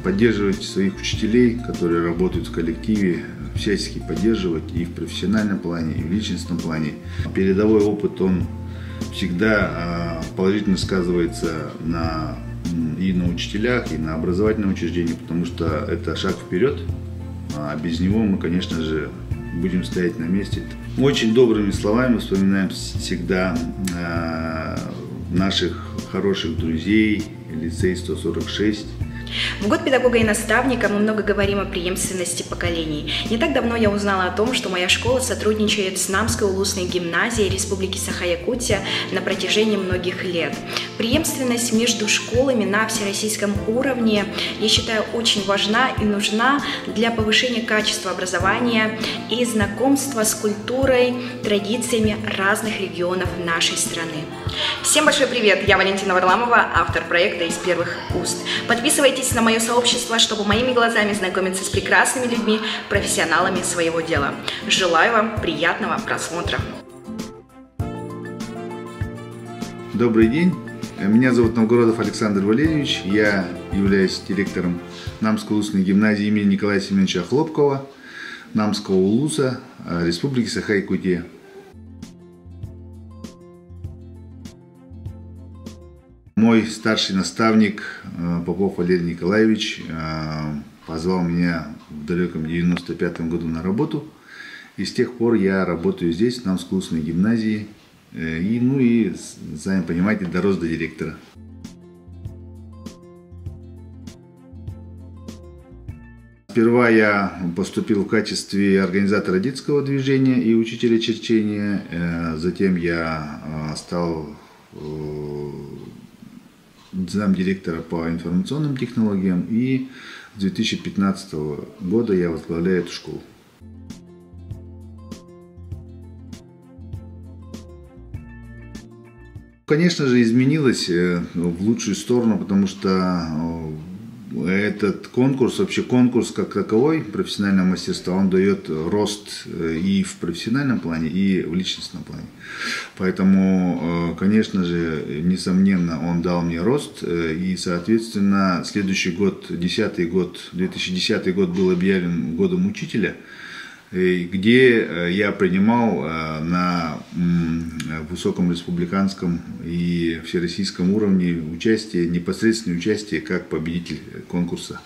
поддерживать своих учителей, которые работают в коллективе, всячески поддерживать и в профессиональном плане, и в личностном плане. Передовой опыт, он всегда положительно сказывается и на учителях, и на образовательном учреждении, потому что это шаг вперед, а без него мы, конечно же, будем стоять на месте. Очень добрыми словами вспоминаем всегда наших хороших друзей, лицей 146. В год педагога и наставника мы много говорим о преемственности поколений. Не так давно я узнала о том, что моя школа сотрудничает с Намской улусной гимназией Республики Саха-Якутия на протяжении многих лет. Преемственность между школами на всероссийском уровне, я считаю, очень важна и нужна для повышения качества образования и знакомства с культурой, традициями разных регионов нашей страны. Всем большой привет! Я Валентина Варламова, автор проекта «Из первых уст». Подписывайтесь на мое сообщество, чтобы моими глазами знакомиться с прекрасными людьми, профессионалами своего дела. Желаю вам приятного просмотра. Добрый день! Меня зовут Новгородов Александр Валерьевич. Я являюсь директором Намской улусной гимназии имени Николая Семеновича Хлопкова, Намского улуса Республики Саха-Якутия. Мой старший наставник Попов Валерий Николаевич позвал меня в далеком 95-м году на работу. И с тех пор я работаю здесь, в Намской улусной гимназии. И, сами понимаете, дорос до директора. Сперва я поступил в качестве организатора детского движения и учителя черчения. Затем я стал замдиректора по информационным технологиям, и с 2015 года я возглавляю эту школу. Конечно же, изменилось в лучшую сторону, потому что этот конкурс, вообще конкурс как таковой профессионального мастерства, он дает рост и в профессиональном плане, и в личностном плане. Поэтому, конечно же, несомненно, он дал мне рост, и, соответственно, следующий год, 2010 год был объявлен годом учителя, где я принимал на высоком республиканском и всероссийском уровне непосредственное участие как победитель конкурса.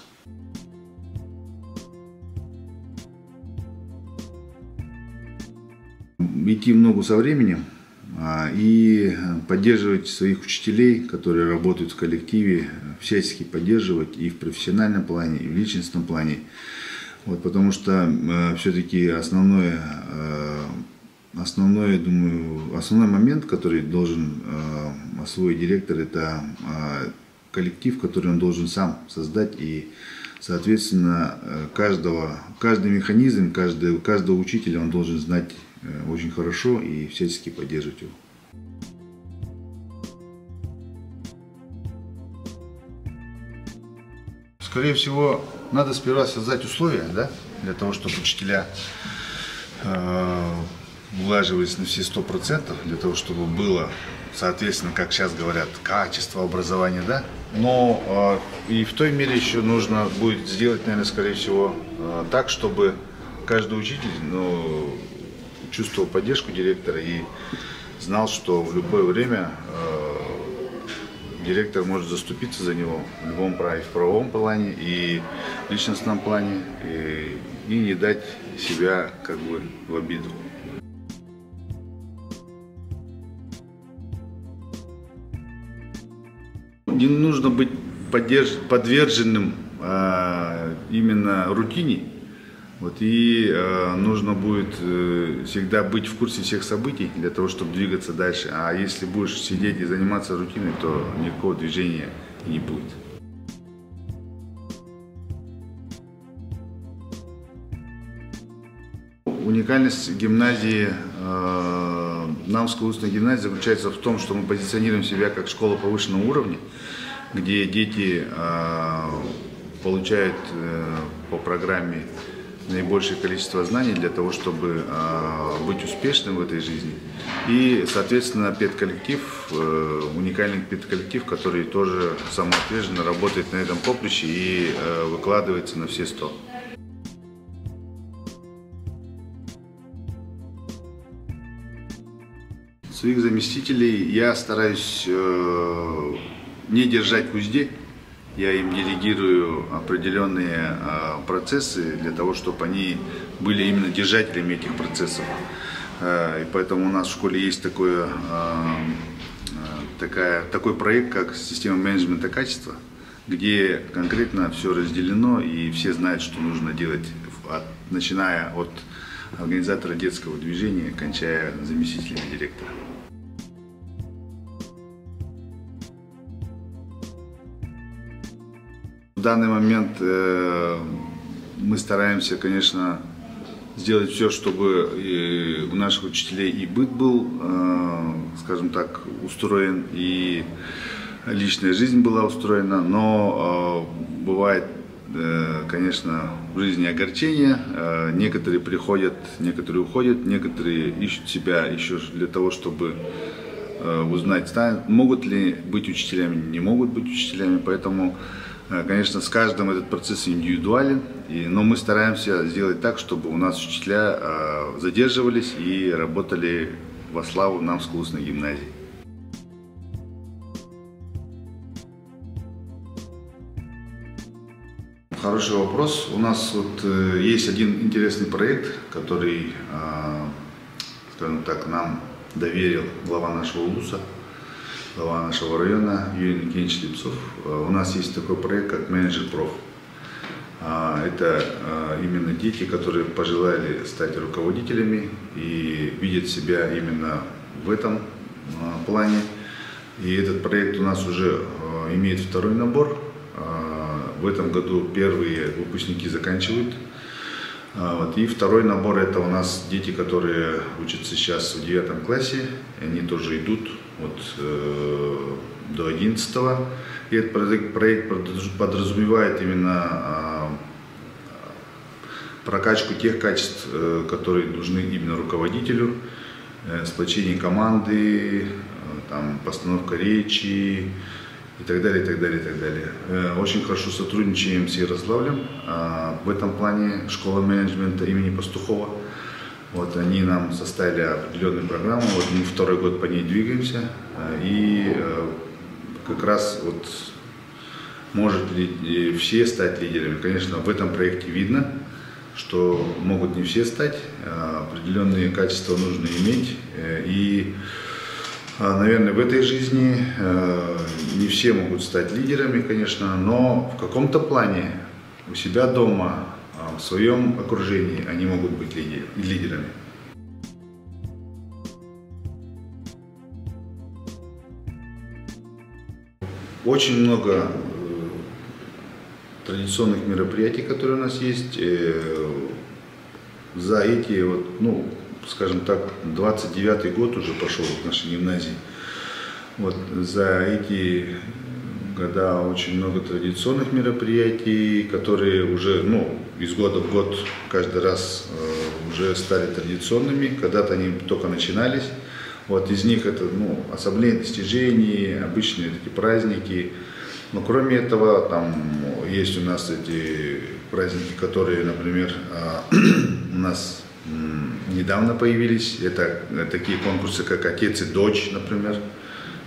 Идти в ногу со временем и поддерживать своих учителей, которые работают в коллективе, всячески поддерживать и в профессиональном плане, и в личностном плане. Потому что все-таки основной момент, который должен освоить директор, это коллектив, который он должен сам создать, и, соответственно, каждый механизм, каждого учителя он должен знать очень хорошо и всячески поддерживать его. Скорее всего, надо сперва создать условия, для того, чтобы учителя улаживались на все 100%, для того, чтобы было, соответственно, как сейчас говорят, качество образования, но и в той мере еще нужно будет сделать, наверное, скорее всего, так, чтобы каждый учитель чувствовал поддержку директора и знал, что в любое время директор может заступиться за него в любом в правовом плане и в личностном плане, и не дать себя в обиду. Не нужно быть подверженным именно рутине. И нужно будет всегда быть в курсе всех событий для того, чтобы двигаться дальше. А если будешь сидеть и заниматься рутиной, то никакого движения не будет. Уникальность гимназии, Намской улусной гимназии, заключается в том, что мы позиционируем себя как школа повышенного уровня, где дети получают по программе наибольшее количество знаний для того, чтобы быть успешным в этой жизни. И, соответственно, педколлектив, уникальный педколлектив, который тоже самоотверженно работает на этом поприще и выкладывается на все 100. Своих заместителей я стараюсь не держать в узде. Я им делегирую определенные процессы для того, чтобы они были именно держателями этих процессов. И поэтому у нас в школе есть такой проект, как система менеджмента качества, где конкретно все разделено и все знают, что нужно делать, начиная от организатора детского движения, кончая заместителями директора. В данный момент мы стараемся, конечно, сделать все, чтобы у наших учителей и быт был, скажем так, устроен, и личная жизнь была устроена, но бывает, конечно, в жизни огорчения. Некоторые приходят, некоторые уходят, некоторые ищут себя еще для того, чтобы узнать, могут ли быть учителями, не могут быть учителями, поэтому, конечно, с каждым этот процесс индивидуален, но мы стараемся сделать так, чтобы у нас учителя задерживались и работали во славу Намской улусной гимназии. Хороший вопрос. У нас есть один интересный проект, который, скажем так, нам доверил глава нашего улуса, глава нашего района Юрий Никитич Липцов. У нас есть такой проект, как «Менеджер проф». Это именно дети, которые пожелали стать руководителями и видят себя именно в этом плане. И этот проект у нас уже имеет второй набор. В этом году первые выпускники заканчивают. И второй набор — это у нас дети, которые учатся сейчас в 9 классе. Они тоже идут до 11-го. И этот проект подразумевает именно прокачку тех качеств, которые нужны именно руководителю, сплочение команды, постановка речи и так далее, и так далее, и так далее. Очень хорошо сотрудничаем с Ярославлем. В этом плане школа менеджмента имени Пастухова. Они нам составили определенную программу. Мы второй год по ней двигаемся. И как раз может ли все стать лидерами. Конечно, в этом проекте видно, что могут не все стать. Определенные качества нужно иметь. И, наверное, в этой жизни не все могут стать лидерами, конечно, но в каком-то плане у себя дома, в своем окружении они могут быть лидерами. Очень много традиционных мероприятий, которые у нас есть. За эти, скажем так, 29-й год уже пошел в нашей гимназии. За эти года очень много традиционных мероприятий, которые уже из года в год каждый раз уже стали традиционными. Когда-то они только начинались. Из них это особые достижения, обычные такие праздники. Но кроме этого, есть у нас эти праздники, которые, например, у нас недавно появились. Это такие конкурсы, как «Отец и дочь», например.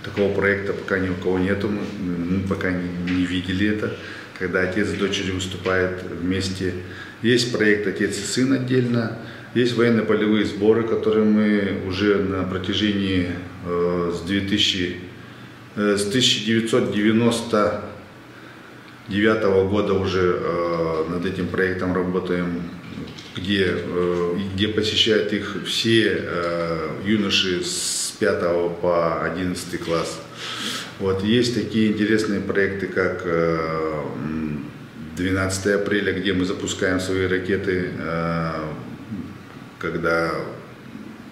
Такого проекта пока ни у кого нету, мы пока не видели это, когда отец с дочерью выступают вместе. Есть проект «Отец и сын» отдельно. Есть военно-полевые сборы, которые мы уже на протяжении с 1999 года уже над этим проектом работаем, где посещают их все юноши с 5 по 11 класс. Есть такие интересные проекты, как 12 апреля, где мы запускаем свои ракеты, когда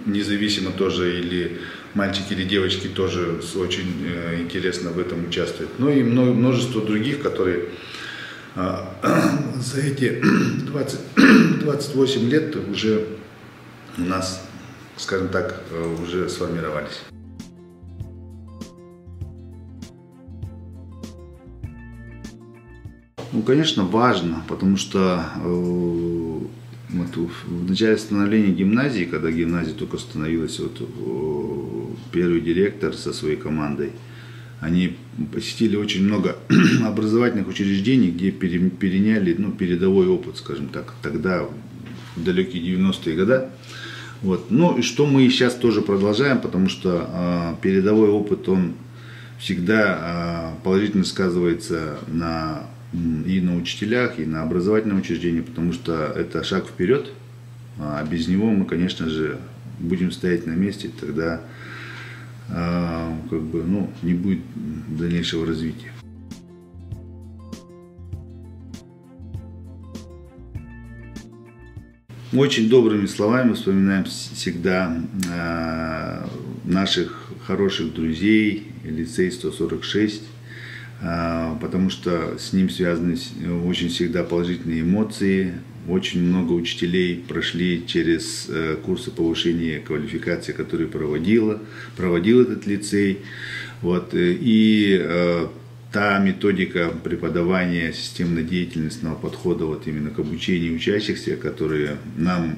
независимо тоже или мальчики, или девочки тоже очень интересно в этом участвуют. И множество других, которые за эти 28 лет уже у нас, скажем так, уже сформировались. Ну, конечно, важно, потому что вот в начале становления гимназии, когда гимназия только становилась, вот, первый директор со своей командой, они посетили очень много образовательных учреждений, где переняли передовой опыт, скажем так, тогда, в далекие 90-е годы. Вот. Ну и что мы сейчас тоже продолжаем, потому что передовой опыт, он всегда положительно сказывается и на учителях, и на образовательном учреждении, потому что это шаг вперед, а без него мы, конечно же, будем стоять на месте, тогда не будет дальнейшего развития. Очень добрыми словами вспоминаем всегда наших хороших друзей, лицей 146, потому что с ним связаны очень всегда положительные эмоции. Очень много учителей прошли через курсы повышения квалификации, которые проводил этот лицей. Вот. И та методика преподавания системно-деятельностного подхода вот именно к обучению учащихся, которые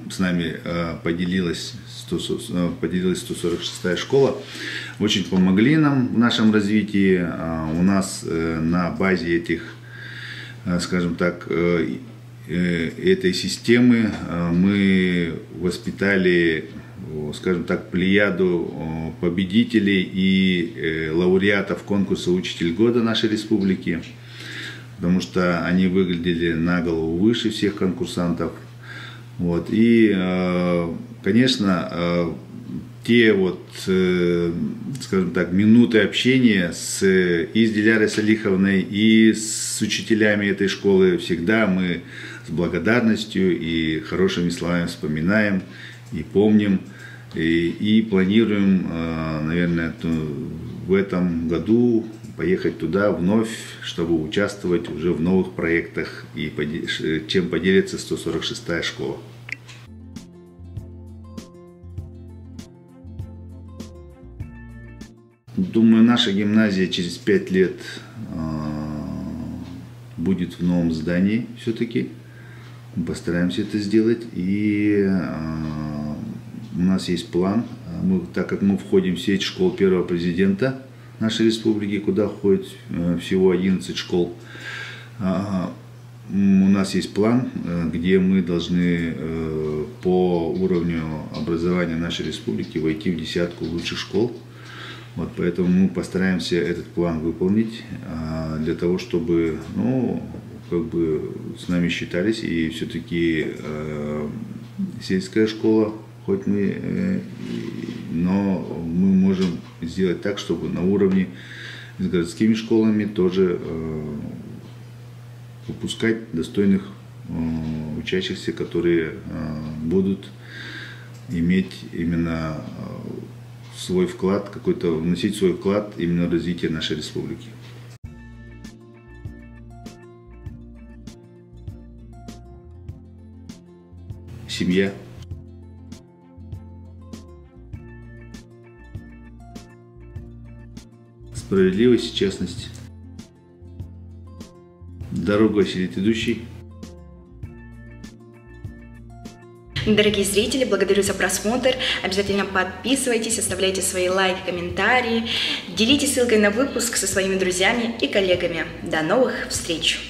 с нами поделилась 146-я школа, очень помогли нам в нашем развитии. У нас на базе этих, скажем так, этой системы мы воспитали, скажем так, плеяду победителей и лауреатов конкурса «Учитель года» нашей республики, потому что они выглядели на голову выше всех конкурсантов. Вот. И, конечно, те вот, скажем так, минуты общения и с Дилярой Салиховной, и с учителями этой школы всегда мы с благодарностью и хорошими словами вспоминаем и помним, и планируем, наверное, в этом году поехать туда вновь, чтобы участвовать уже в новых проектах, и чем поделится 146-я школа. Думаю, наша гимназия через 5 лет будет в новом здании все-таки. Мы постараемся это сделать. И у нас есть план. Так как мы входим в сеть школ первого президента нашей республики, куда входит всего 11 школ, у нас есть план, где мы должны по уровню образования нашей республики войти в десятку лучших школ. Вот, поэтому мы постараемся этот план выполнить для того, чтобы с нами считались. И все-таки сельская школа, хоть но мы можем сделать так, чтобы на уровне с городскими школами тоже выпускать достойных учащихся, которые будут иметь именно свой вклад, вносить свой вклад именно в развитие нашей республики. Семья. Справедливость и честность. Дорогу осилит идущий. Дорогие зрители, благодарю за просмотр. Обязательно подписывайтесь, оставляйте свои лайки, комментарии. Делитесь ссылкой на выпуск со своими друзьями и коллегами. До новых встреч!